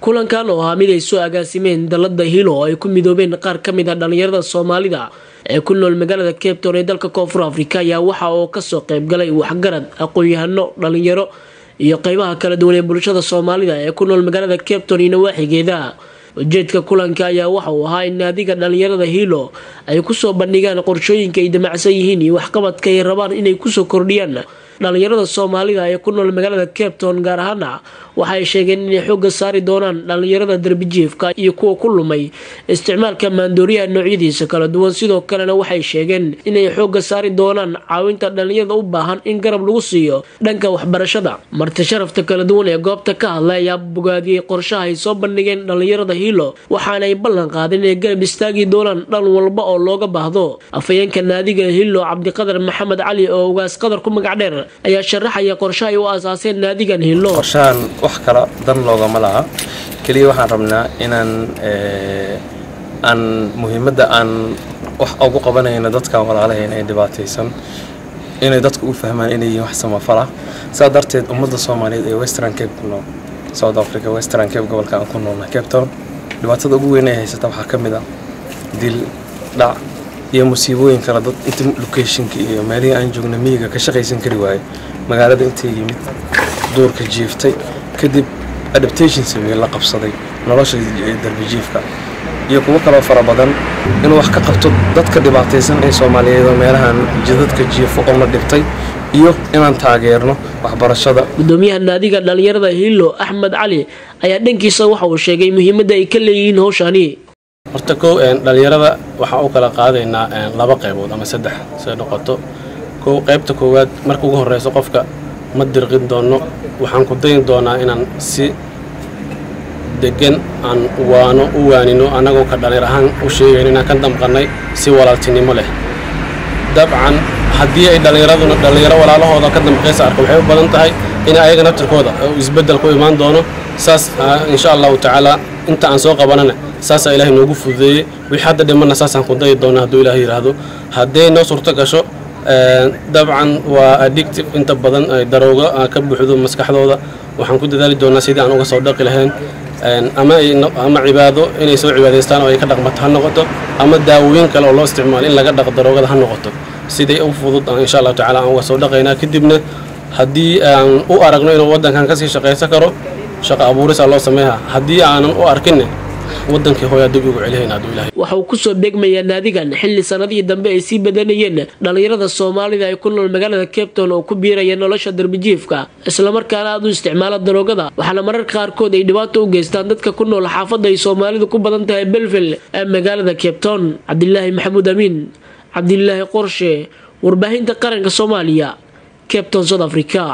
kulankan oo ahaa mid ay soo agaasimeen dalada Hilo ay ku midoobeen qaar kamid ah dhalinyarada Soomaalida ee ku nool magaalada Cape Town ee dalka Koonfur Afrika ayaa waxa uu ka soo qayb galay waxgarad aqoon-yahano dhalinyaro iyo qaybaha kala duwan ee bulshada Soomaalida ee ku nool magaalada Cape Town iyo waaxigeeda. ujeedka kulanka ayaa waxa uu ahaa in naadiga dhalinyarada Hilo ay ku soo bandhigaan qorshooyinka ay damacsan yihiin iyo waxqabadka ay rabaan inay ku soo kordhiyaan dhalinyarada Soomaalida ee ku nool magaalada Cape Town gaar ahaan waxa ay sheegeen inay xoog saari doonaan dhalinyarada darbijiifka iyo kuwa ku lumay isticmaalka maandooriyaha noocyadiisa kala duwan. sidoo kalena waxay sheegeen inay xoog saari doonaan caawinta dhalinyarada u baahan in garab lagu siiyo dhanka waxbarashada. marti sharafta kala duwan ee goobta ka hadlay ayaa bogaadiyay qorshaha ay soo bandhigeen dhalinyarada Hilo waxaana ay ballan qaadeen inay garab istaagi doonaan dhan walba oo looga baahdo. afayeenka naadiga Hilo Cabdiqadar Maxamed Cali oo ugaas qadar ku magac dheer ayaa sharaxaya qorshaha ay u aasaaseen naadigan Hilo. qorshahan wax kala dan looga malaha kaliya waxaan rabnaa inaan muhiimadda aan wax ugu qabanayna dadka walaalaheena ee dhibaataysan inay dadku u fahmaan inay wax samafala saa darteed ummadda Soomaaliyeed ee Western Cape ku nool South Africa Western Cape gobolka aan ku noolnahay Cape Town dhibaatada ugu weyn ee haysata waxa kamid ah dil dhac iyo musiibooyin kala dad inta location-ka iyo meelaha aan joogno miyiga ka shaqaysan kari waayay magaalada inta yimid doorka jiiftay kadib adaptation sameeyay la qabsaday nolosha darbijiifka iyo kuwa kale oo fara badan inuu wax ka qabto dadka dhibaataysan ee Soomaaliyeed oo meelahan jidadka jiifo oo la dhibtay iyo inaan taageerno waxbarashada. gudoomiyaha naadiga dhalinyarada Hilo Axmed Cali ayaa dhankiisa waxa uu sheegay muhiimadda ay ka leeyihiin hawshani. horta koo dhalinyarada waxa uu kala qaadaynaa laba qaybood ama saddex soo noqoto. qaybta koowaad marka ugu horeyso qofka ma dirqin doono waxaan ku dayin doonaa inaan si degan aan waanino anagoo ka dhalinyar ahaan u sheegayno inaan ka damqanay si walaaltinimo leh. dabcan haddii ay dhalinyaro walaalahooda ka damqaysa arko waxay u badan tahay in ayaga naftirkooda isbedel ku imaan doono. saas insha Allah ta'ala inta aan soo qabanana saas Ilaahay noogu fududeeyay wixii hadda dhimana saas aan ku dayi doonaa haddii Ilaahay yiraahdo. haddii noo suurto gasho dabcan waa addictive inta badan ay darooga ka buuxdo maskaxdooda waxaan ku dadaali doonaa sidii aan uga soo dhaqi lahayn ama cibaado inay soo cibaadaystaan oo ay ka dhaqmato ha noqoto ama daawooyin kale oo loo isticmaalo in laga dhaq daroogada ha noqoto sidii u fudud insha Allah ta'ala aan uga soo dhaqaynaa. kadibna haddii aan u aragno inuu wadankan ka sii shaqeysan karo shaqo abuuris loo sameeyaa haddii aanan u arkin wadankii hooyo dib ugu celiyayna haduu Ilaahay. waxa uu ku soo beegmayaa naadigan xilli sanadii dambe ay sii badanayeen dhalinyarada Soomaalida ay ku nool magaalada Cape Town oo ku biiraya nolosha darbijiifka isla markaana aad u isticmaala daroogada waxaana mararka qaarkood ay dhibaato u geystaan dadka ku nool xaafadda ay Soomaalidu ku badan tahay Bellville ee magaalada Cape Town. Cabdillaahi Maxamuud Amiin Cabdillaahi Qorshe warbaahinta qaranka Soomaaliya Cape Town South Africa.